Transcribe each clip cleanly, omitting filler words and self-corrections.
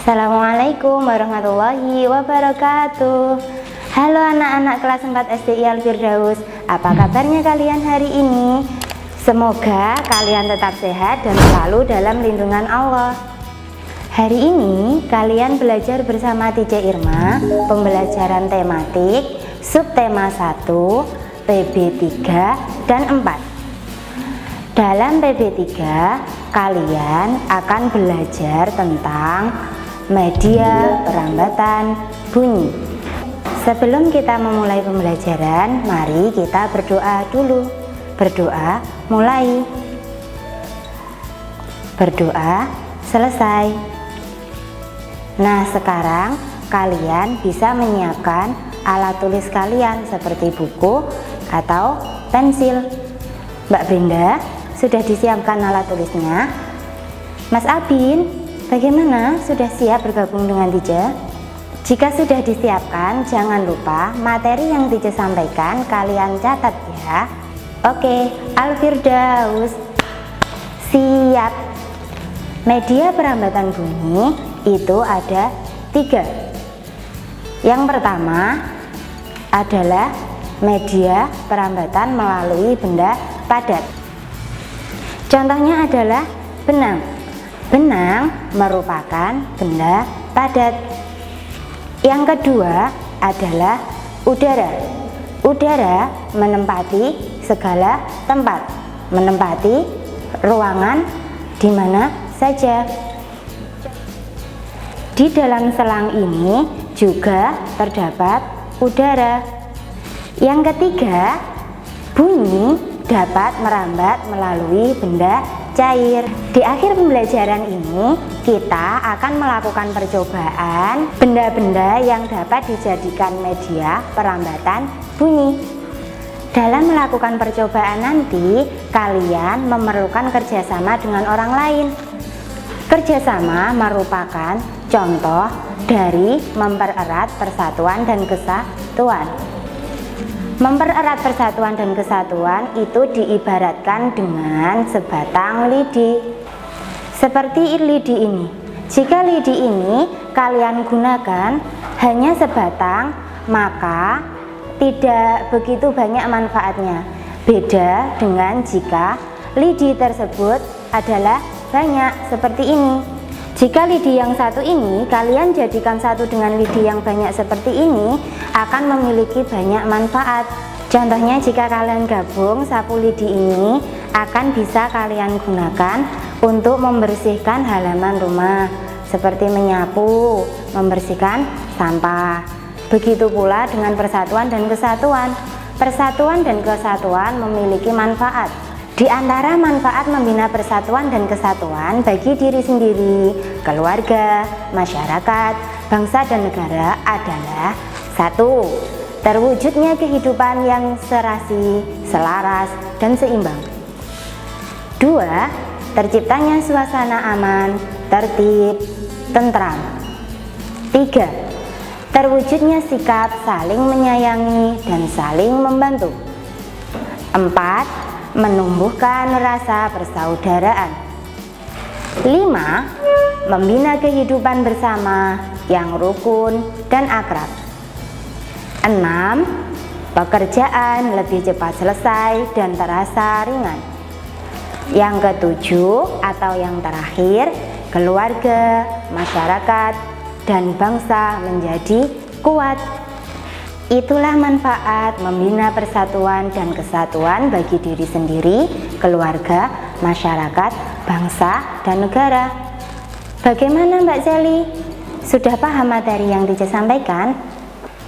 Assalamualaikum warahmatullahi wabarakatuh. Halo anak-anak kelas 4 SD Al Firdaus, apa kabarnya kalian hari ini? Semoga kalian tetap sehat dan selalu dalam lindungan Allah. Hari ini kalian belajar bersama Teacher Irma pembelajaran tematik subtema 1, PB 3 dan 4. Dalam PB 3 kalian akan belajar tentang media perambatan bunyi. Sebelum kita memulai pembelajaran, mari kita berdoa dulu. Berdoa mulai. Berdoa selesai. Nah, sekarang kalian bisa menyiapkan alat tulis kalian seperti buku atau pensil. Mbak Brenda, sudah disiapkan alat tulisnya? Mas Abin, bagaimana? Sudah siap bergabung dengan Teacher? Jika sudah disiapkan, jangan lupa materi yang Teacher sampaikan kalian catat ya. Oke, Al Firdaus, siap. Media perambatan bunyi itu ada 3. Yang pertama adalah media perambatan melalui benda padat. Contohnya adalah benang. Benang merupakan benda padat. Yang kedua adalah udara. Udara menempati segala tempat, menempati ruangan di mana saja. Di dalam selang ini juga terdapat udara. Yang ketiga, bunyi dapat merambat melalui benda cair. Di akhir pembelajaran ini kita akan melakukan percobaan benda-benda yang dapat dijadikan media perambatan bunyi. Dalam melakukan percobaan nanti kalian memerlukan kerjasama dengan orang lain. Kerjasama merupakan contoh dari mempererat persatuan dan kesatuan. Mempererat persatuan dan kesatuan itu diibaratkan dengan sebatang lidi. Seperti lidi ini. Jika lidi ini kalian gunakan hanya sebatang, maka tidak begitu banyak manfaatnya. Beda dengan jika lidi tersebut adalah banyak seperti ini. Jika lidi yang satu ini kalian jadikan satu dengan lidi yang banyak seperti ini, akan memiliki banyak manfaat. Contohnya jika kalian gabung sapu lidi ini akan bisa kalian gunakan untuk membersihkan halaman rumah, seperti menyapu, membersihkan sampah. Begitu pula dengan persatuan dan kesatuan. Persatuan dan kesatuan memiliki manfaat. Di antara manfaat membina persatuan dan kesatuan bagi diri sendiri, keluarga, masyarakat, bangsa dan negara adalah 1. Terwujudnya kehidupan yang serasi, selaras, dan seimbang. 2. Terciptanya suasana aman, tertib, tentram. 3. Terwujudnya sikap saling menyayangi dan saling membantu. 4. Menumbuhkan rasa persaudaraan. 5. Membina kehidupan bersama yang rukun dan akrab. 6. Pekerjaan lebih cepat selesai dan terasa ringan. Yang ketujuh atau yang terakhir, keluarga, masyarakat, dan bangsa menjadi kuat. Itulah manfaat membina persatuan dan kesatuan bagi diri sendiri, keluarga, masyarakat, bangsa, dan negara. Bagaimana Mbak Sally? Sudah paham materi yang Teacher sampaikan?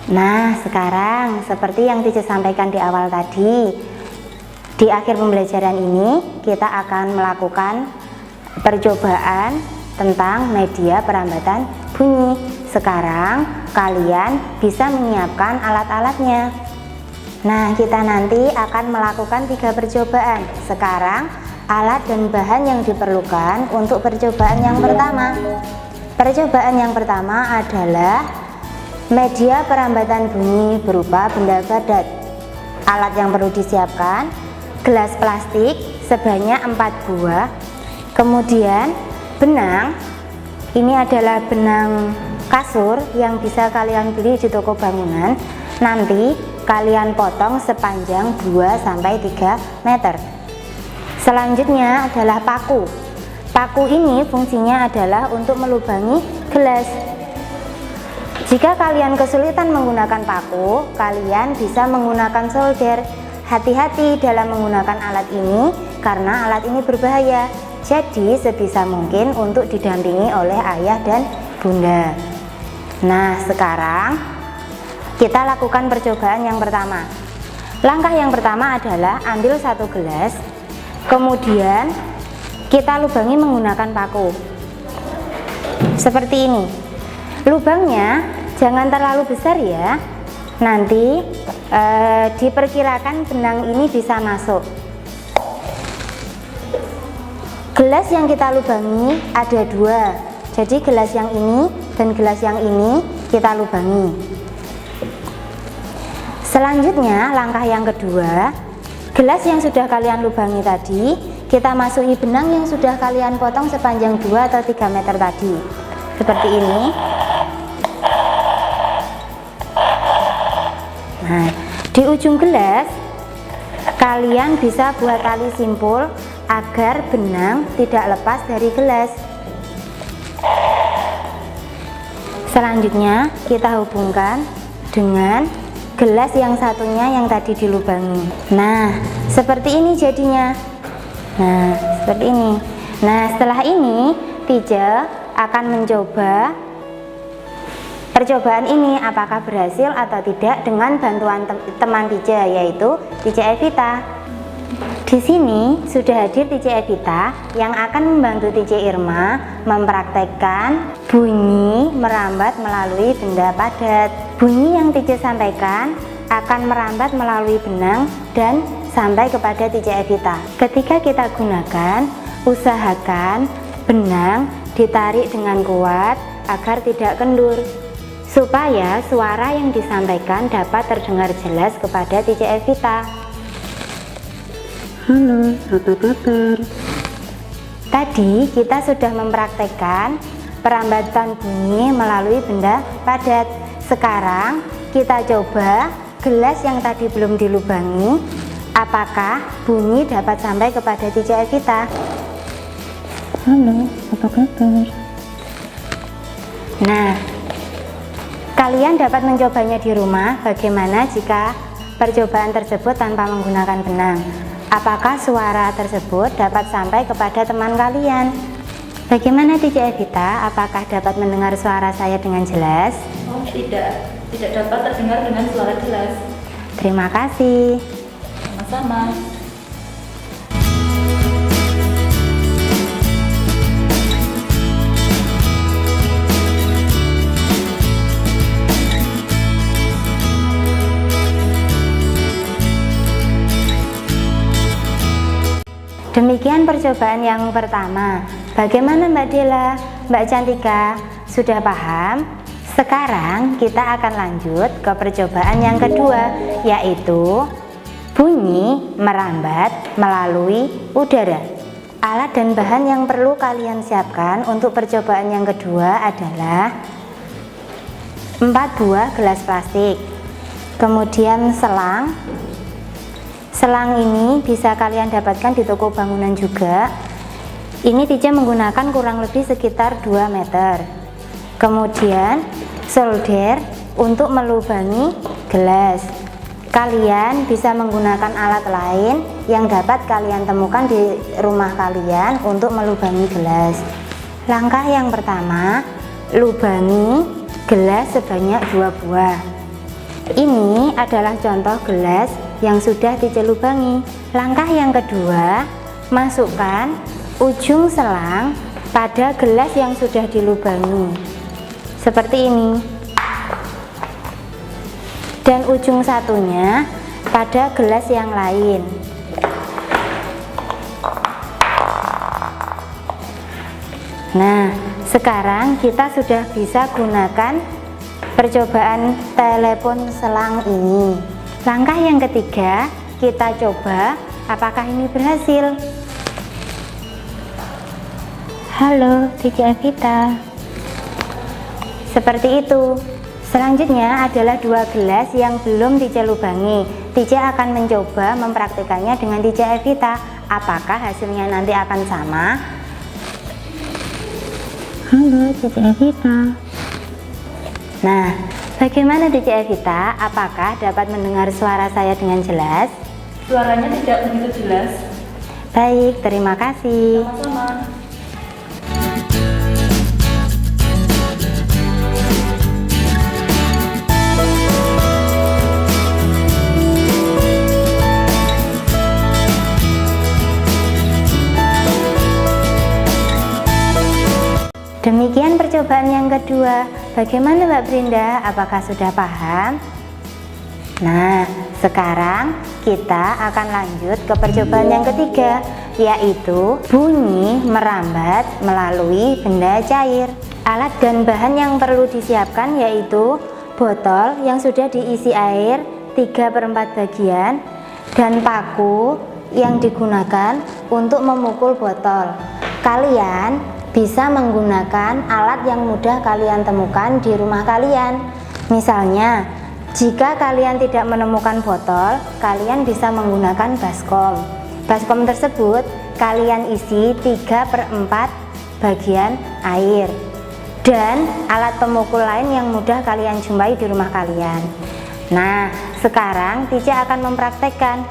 Nah, sekarang seperti yang Teacher sampaikan di awal tadi, di akhir pembelajaran ini kita akan melakukan percobaan tentang media perambatan bunyi. Sekarang kalian bisa menyiapkan alat-alatnya. Nah, kita nanti akan melakukan 3 percobaan. Sekarang alat dan bahan yang diperlukan untuk percobaan yang pertama. Percobaan yang pertama adalah media perambatan bunyi berupa benda padat. Alat yang perlu disiapkan, gelas plastik sebanyak 4 buah, kemudian benang Ini adalah benang kasur yang bisa kalian beli di toko bangunan. Nanti kalian potong sepanjang 2-3 meter. Selanjutnya adalah paku. Paku ini fungsinya adalah untuk melubangi gelas. Jika kalian kesulitan menggunakan paku, kalian bisa menggunakan solder. Hati-hati dalam menggunakan alat ini karena alat ini berbahaya. Jadi sebisa mungkin untuk didampingi oleh ayah dan bunda. Nah, sekarang kita lakukan percobaan yang pertama. Langkah yang pertama adalah ambil satu gelas, kemudian kita lubangi menggunakan paku. Seperti ini. Lubangnya jangan terlalu besar ya. Nanti diperkirakan benang ini bisa masuk. Gelas yang kita lubangi ada 2, jadi gelas yang ini dan gelas yang ini kita lubangi. Selanjutnya langkah yang kedua, gelas yang sudah kalian lubangi tadi kita masuki benang yang sudah kalian potong sepanjang 2 atau 3 meter tadi, seperti ini. Nah, di ujung gelas kalian bisa buat tali simpul agar benang tidak lepas dari gelas. Selanjutnya kita hubungkan dengan gelas yang satunya yang tadi dilubangi. Nah, seperti ini jadinya. Nah, seperti ini. Nah, setelah ini Tica akan mencoba percobaan ini apakah berhasil atau tidak dengan bantuan teman Tica, yaitu Tica Evita. Di sini sudah hadir Tica Evita yang akan membantu Tica Irma mempraktekkan bunyi merambat melalui benda padat. Bunyi yang Tica sampaikan akan merambat melalui benang dan sampai kepada Tica Evita. Ketika kita gunakan, usahakan benang ditarik dengan kuat agar tidak kendur, supaya suara yang disampaikan dapat terdengar jelas kepada Tica Evita. Halo, apa kabar? Tadi kita sudah mempraktekkan perambatan bunyi melalui benda padat. Sekarang kita coba gelas yang tadi belum dilubangi, apakah bunyi dapat sampai kepada Tica Evita. Halo, apa kabar? Nah, kalian dapat mencobanya di rumah. Bagaimana jika percobaan tersebut tanpa menggunakan benang? Apakah suara tersebut dapat sampai kepada teman kalian? Bagaimana Tica Evita? Apakah dapat mendengar suara saya dengan jelas? Oh, tidak dapat terdengar dengan suara jelas. Terima kasih. Sama-sama. Demikian percobaan yang pertama. Bagaimana Mbak Dela, Mbak Cantika? Sudah paham? Sekarang kita akan lanjut ke percobaan yang kedua, yaitu bunyi merambat melalui udara. Alat dan bahan yang perlu kalian siapkan untuk percobaan yang kedua adalah 4 buah gelas plastik, kemudian selang. Selang ini bisa kalian dapatkan di toko bangunan juga. Ini Tica menggunakan kurang lebih sekitar 2 meter. Kemudian solder untuk melubangi gelas. Kalian bisa menggunakan alat lain yang dapat kalian temukan di rumah kalian untuk melubangi gelas. Langkah yang pertama, lubangi gelas sebanyak 2 buah. Ini adalah contoh gelas yang sudah Tica lubangi. Langkah yang kedua, masukkan ujung selang pada gelas yang sudah dilubangi seperti ini, dan ujung satunya pada gelas yang lain. Nah, sekarang kita sudah bisa gunakan percobaan telepon selang ini. Langkah yang ketiga, kita coba apakah ini berhasil. Halo Tica Evita, Seperti itu. Selanjutnya adalah 2 gelas yang belum Tice lubangi. Tice akan mencoba mempraktikannya dengan Tice Evita. Apakah hasilnya nanti akan sama? Halo, Tice Evita. Nah, bagaimana Tice Evita? Apakah dapat mendengar suara saya dengan jelas? Suaranya tidak begitu jelas. Baik, terima kasih. Sama-sama. Demikian percobaan yang kedua. Bagaimana Mbak Brinda? Apakah sudah paham? Nah, sekarang kita akan lanjut ke percobaan yang ketiga, yaitu bunyi merambat melalui benda cair. Alat dan bahan yang perlu disiapkan yaitu botol yang sudah diisi air 3/4 bagian dan paku yang digunakan untuk memukul botol. Kalian bisa menggunakan alat yang mudah kalian temukan di rumah kalian. Misalnya, jika kalian tidak menemukan botol, kalian bisa menggunakan baskom. Baskom tersebut kalian isi 3/4 bagian air dan alat pemukul lain yang mudah kalian jumpai di rumah kalian. Nah, sekarang Tice akan mempraktekkan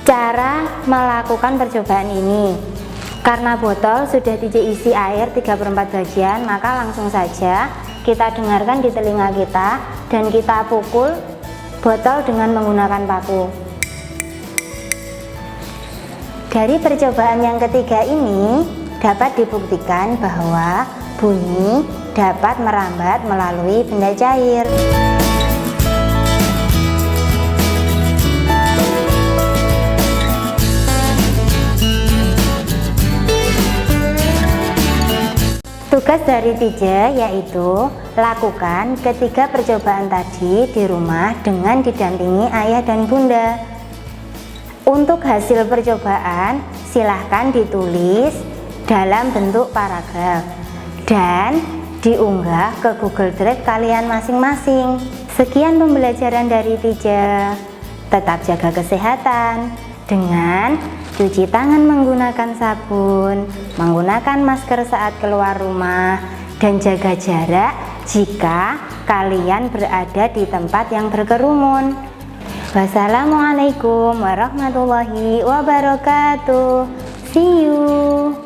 cara melakukan percobaan ini. Karena botol sudah Tice isi air 3/4 bagian, maka langsung saja kita dengarkan di telinga kita dan kita pukul botol dengan menggunakan paku. Dari percobaan yang ketiga ini dapat dibuktikan bahwa bunyi dapat merambat melalui benda cair. Tugas dari Tice yaitu lakukan ketiga percobaan tadi di rumah dengan didampingi ayah dan bunda. Untuk hasil percobaan silahkan ditulis dalam bentuk paragraf dan diunggah ke Google Drive kalian masing-masing. Sekian pembelajaran dari Tice. Tetap jaga kesehatan dengan cuci tangan menggunakan sabun, menggunakan masker saat keluar rumah, dan jaga jarak jika kalian berada di tempat yang berkerumun. Wassalamualaikum warahmatullahi wabarakatuh. See you.